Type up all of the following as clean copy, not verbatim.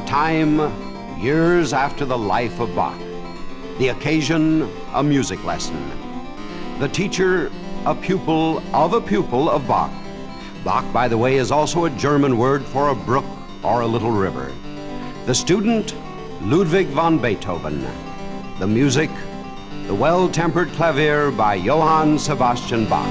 time, years after the life of Bach. The occasion, a music lesson. The teacher, a pupil of Bach. Bach, by the way, is also a German word for a brook or a little river. The student, Ludwig van Beethoven. The music, the well-tempered clavier by Johann Sebastian Bach.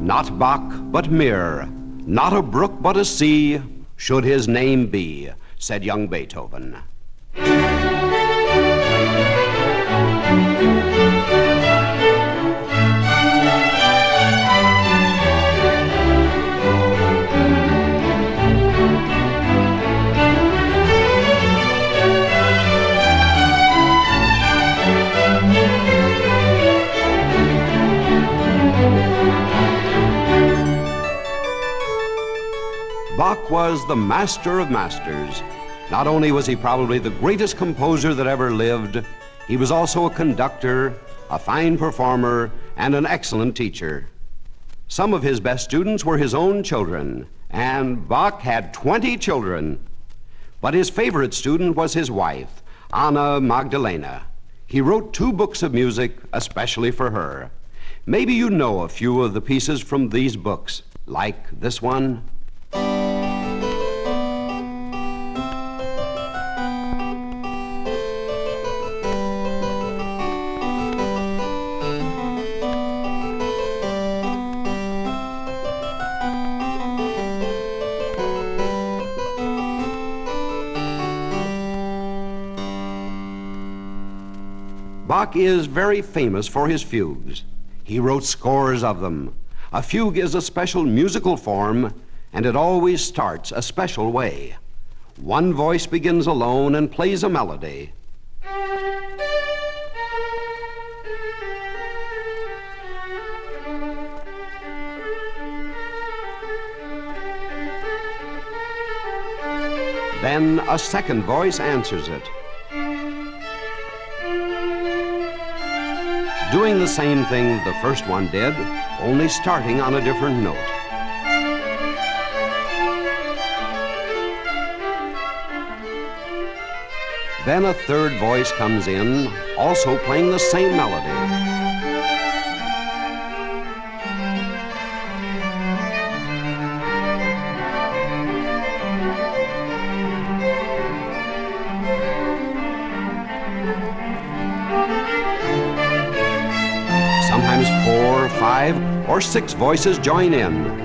Not Bach, but Mir, not a brook, but a sea, should his name be, said young Beethoven. Bach was the master of masters. Not only was he probably the greatest composer that ever lived, he was also a conductor, a fine performer, and an excellent teacher. Some of his best students were his own children, and Bach had 20 children. But his favorite student was his wife, Anna Magdalena. He wrote 2 books of music especially for her. Maybe you know a few of the pieces from these books, like this one. Bach is very famous for his fugues. He wrote scores of them. A fugue is a special musical form, and it always starts a special way. One voice begins alone and plays a melody. Then a second voice answers it. Doing the same thing the first one did, only starting on a different note. Then a third voice comes in, also playing the same melody. Sometimes 4, 5, or 6 voices join in.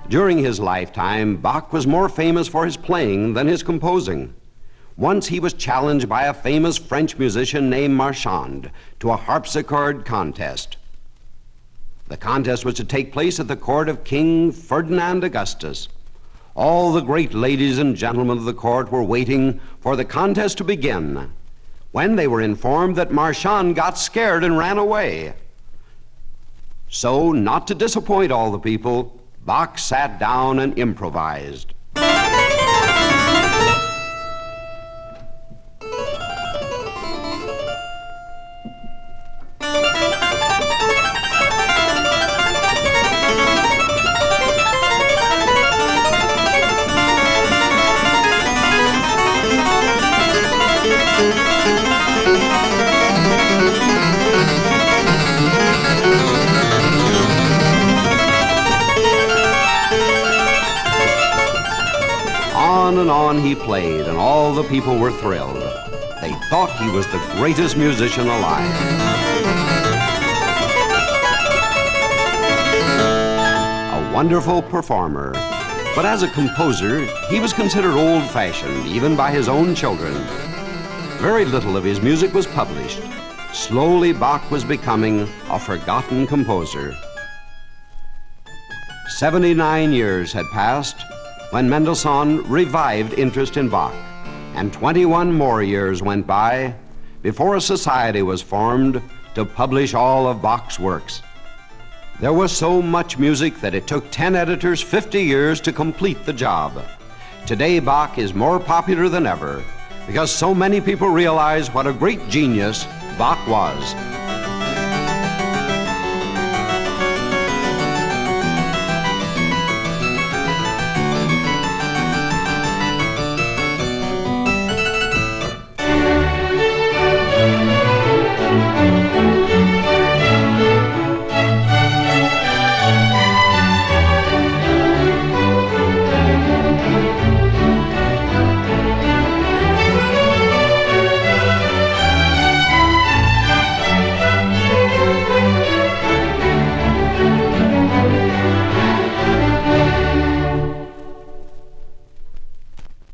During his lifetime, Bach was more famous for his playing than his composing. Once he was challenged by a famous French musician named Marchand to a harpsichord contest. The contest was to take place at the court of King Ferdinand Augustus. All the great ladies and gentlemen of the court were waiting for the contest to begin, when they were informed that Marchand got scared and ran away. So, not to disappoint all the people, Bach sat down and improvised. On and on he played, and all the people were thrilled. They thought he was the greatest musician alive. A wonderful performer, but as a composer, he was considered old-fashioned, even by his own children. Very little of his music was published. Slowly, Bach was becoming a forgotten composer. 79 years had passed when Mendelssohn revived interest in Bach, and 21 more years went by before a society was formed to publish all of Bach's works. There was so much music that it took 10 editors 50 years to complete the job. Today, Bach is more popular than ever because so many people realize what a great genius Bach was.